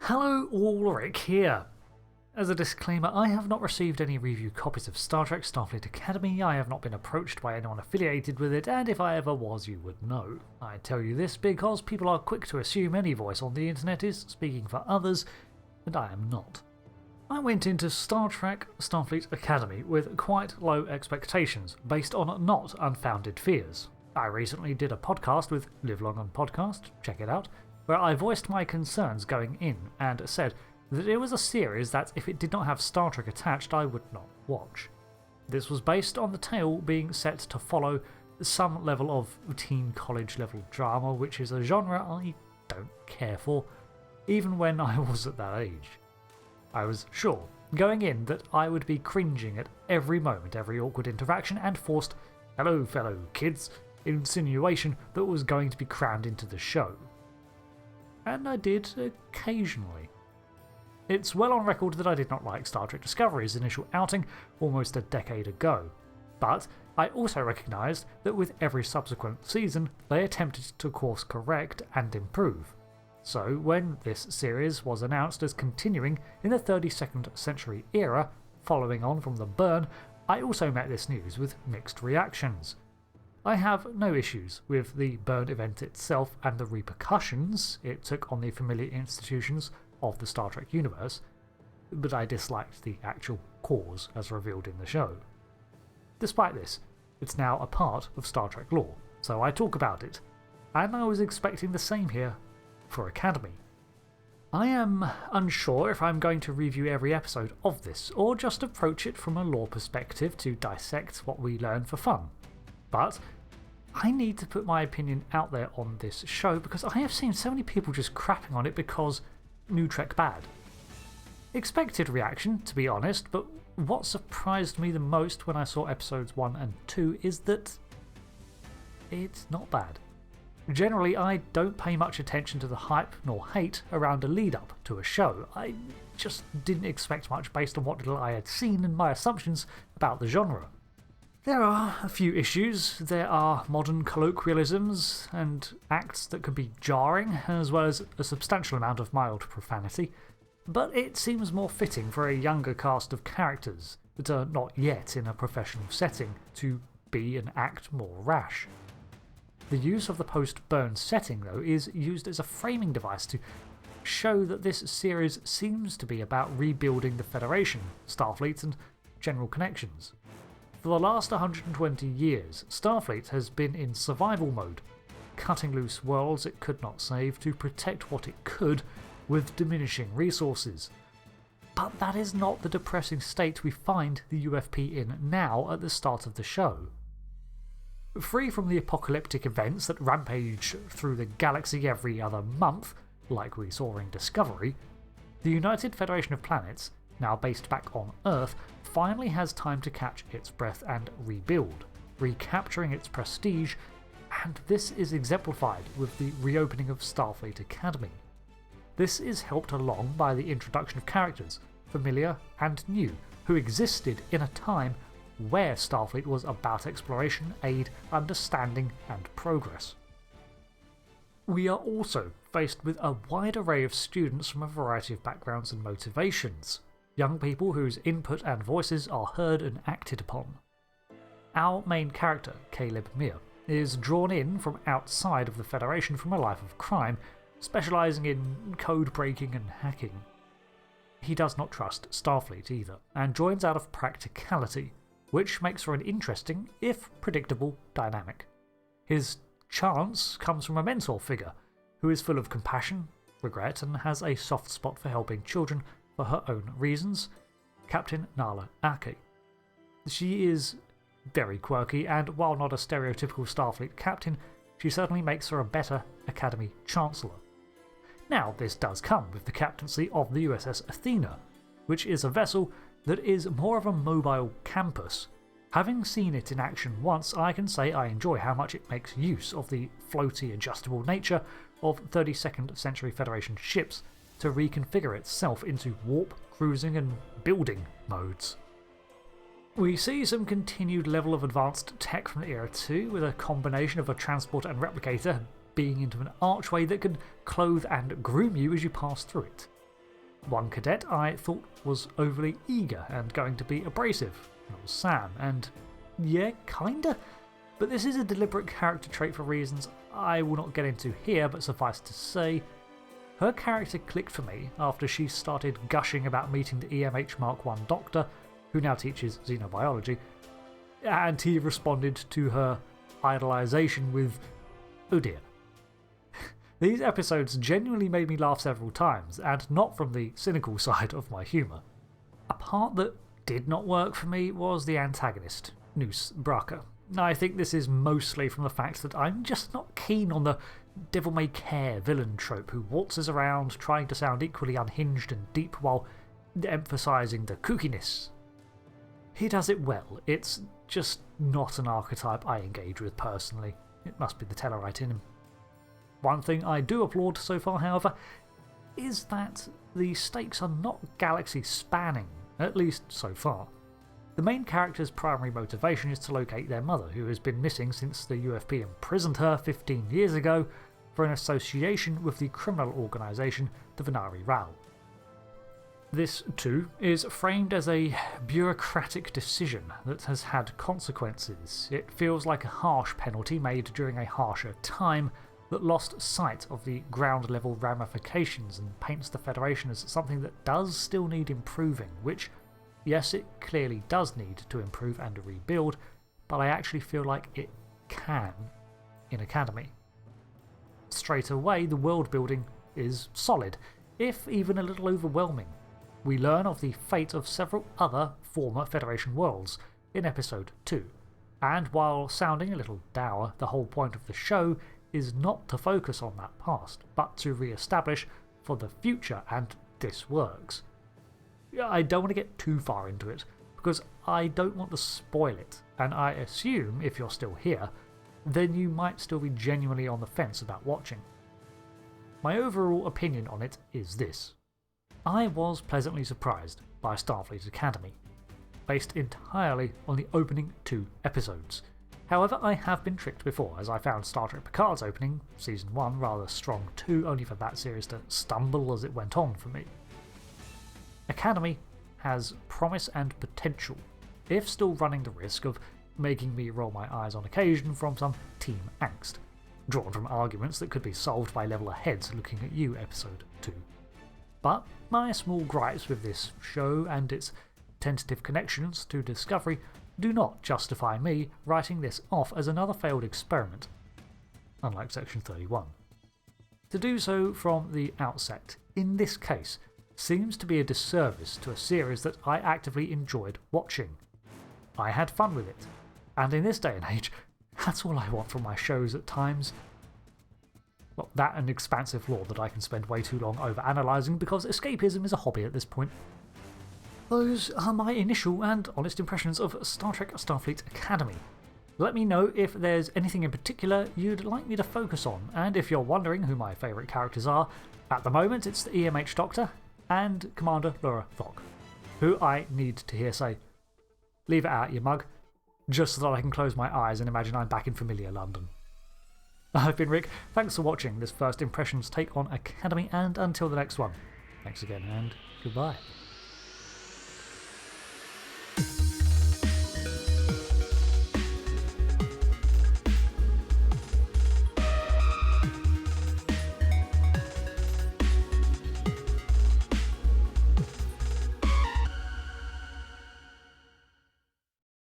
Hello, Ulrich here. As a disclaimer, I have not received any review copies of Star Trek Starfleet Academy, I have not been approached by anyone affiliated with it, and if I ever was, you would know. I tell you this because people are quick to assume any voice on the internet is speaking for others, and I am not. I went into Star Trek Starfleet Academy with quite low expectations, based on not unfounded fears. I recently did a podcast with Live Long On Podcast, check it out, where I voiced my concerns going in and said that it was a series that if it did not have Star Trek attached I would not watch. This was based on the tale being set to follow some level of teen college level drama, which is a genre I don't care for, even when I was at that age. I was sure, going in, that I would be cringing at every moment, every awkward interaction, and forced "hello fellow kids" insinuation that was going to be crammed into the show. And I did occasionally. It's well on record that I did not like Star Trek Discovery's initial outing almost a decade ago, but I also recognised that with every subsequent season they attempted to course correct and improve. So when this series was announced as continuing in the 32nd century era, following on from the burn, I also met this news with mixed reactions. I have no issues with the burn event itself and the repercussions it took on the familiar institutions of the Star Trek universe, but I disliked the actual cause as revealed in the show. Despite this, it's now a part of Star Trek lore, so I talk about it, and I was expecting the same here for Academy. I am unsure if I'm going to review every episode of this, or just approach it from a lore perspective to dissect what we learn for fun, but I need to put my opinion out there on this show because I have seen so many people just crapping on it because New Trek bad. Expected reaction, to be honest, but what surprised me the most when I saw episodes 1 and 2 is that it's not bad. Generally, I don't pay much attention to the hype nor hate around a lead up to a show. I just didn't expect much based on what little I had seen and my assumptions about the genre. There are a few issues. There are modern colloquialisms and acts that could be jarring, as well as a substantial amount of mild profanity, but it seems more fitting for a younger cast of characters that are not yet in a professional setting to be and act more rash. The use of the post-burn setting, though, is used as a framing device to show that this series seems to be about rebuilding the Federation, Starfleet, and general connections. For the last 120 years, Starfleet has been in survival mode, cutting loose worlds it could not save to protect what it could with diminishing resources. But that is not the depressing state we find the UFP in now at the start of the show. Free from the apocalyptic events that rampage through the galaxy every other month, like we saw in Discovery, the United Federation of Planets, now based back on Earth, finally has time to catch its breath and rebuild, recapturing its prestige, and this is exemplified with the reopening of Starfleet Academy. This is helped along by the introduction of characters, familiar and new, who existed in a time where Starfleet was about exploration, aid, understanding, and progress. We are also faced with a wide array of students from a variety of backgrounds and motivations. Young people whose input and voices are heard and acted upon. Our main character, Caleb Meir, is drawn in from outside of the Federation from a life of crime, specialising in code breaking and hacking. He does not trust Starfleet either, and joins out of practicality, which makes for an interesting, if predictable, dynamic. His chance comes from a mentor figure, who is full of compassion, regret, and has a soft spot for helping children for her own reasons, Captain Nala Ake. She is very quirky, and while not a stereotypical Starfleet captain, she certainly makes her a better Academy Chancellor. Now, this does come with the captaincy of the USS Athena, which is a vessel that is more of a mobile campus. Having seen it in action once, I can say I enjoy how much it makes use of the floaty adjustable nature of 32nd century Federation ships to reconfigure itself into warp, cruising, and building modes. We see some continued level of advanced tech from the era too, with a combination of a transporter and replicator being into an archway that can clothe and groom you as you pass through it. One cadet I thought was overly eager and going to be abrasive. That was Sam, and yeah, kinda. But this is a deliberate character trait for reasons I will not get into here, but suffice to say, her character clicked for me after she started gushing about meeting the EMH Mark I doctor, who now teaches xenobiology, and he responded to her idolization with, "Oh dear." These episodes genuinely made me laugh several times, and not from the cynical side of my humour. A part that did not work for me was the antagonist, Noose Braka. I think this is mostly from the fact that I'm just not keen on the devil-may-care villain trope who waltzes around trying to sound equally unhinged and deep while emphasising the kookiness. He does it well, it's just not an archetype I engage with personally. It must be the Tellarite in him. One thing I do applaud so far, however, is that the stakes are not galaxy-spanning, at least so far. The main character's primary motivation is to locate their mother, who has been missing since the UFP imprisoned her 15 years ago for an association with the criminal organisation the Venari Ral. This, too, is framed as a bureaucratic decision that has had consequences. It feels like a harsh penalty made during a harsher time that lost sight of the ground-level ramifications and paints the Federation as something that does still need improving, which, yes, it clearly does need to improve and rebuild, but I actually feel like it can in Academy. Straight away, the world building is solid, if even a little overwhelming. We learn of the fate of several other former Federation worlds in Episode 2, and while sounding a little dour, the whole point of the show is not to focus on that past, but to re-establish for the future, and this works. I don't want to get too far into it, because I don't want to spoil it, and I assume if you're still here, then you might still be genuinely on the fence about watching. My overall opinion on it is this. I was pleasantly surprised by Starfleet Academy, based entirely on the opening 2 episodes. However, I have been tricked before, as I found Star Trek Picard's opening, Season 1, rather strong too, only for that series to stumble as it went on for me. Academy has promise and potential, if still running the risk of making me roll my eyes on occasion from some team angst, drawn from arguments that could be solved by leveler heads looking at you, Episode 2. But my small gripes with this show and its tentative connections to Discovery do not justify me writing this off as another failed experiment, unlike Section 31. To do so from the outset, in this case, seems to be a disservice to a series that I actively enjoyed watching. I had fun with it, and in this day and age, that's all I want from my shows at times. Well, that and expansive lore that I can spend way too long over analysing because escapism is a hobby at this point. Those are my initial and honest impressions of Star Trek Starfleet Academy. Let me know if there's anything in particular you'd like me to focus on, and if you're wondering who my favourite characters are, at the moment it's the EMH Doctor and Commander Laura Thok, who I need to hear say, "Leave it out, you mug," just so that I can close my eyes and imagine I'm back in familiar London. I've been Rick, thanks for watching this first impressions take on Academy, and until the next one, thanks again and goodbye.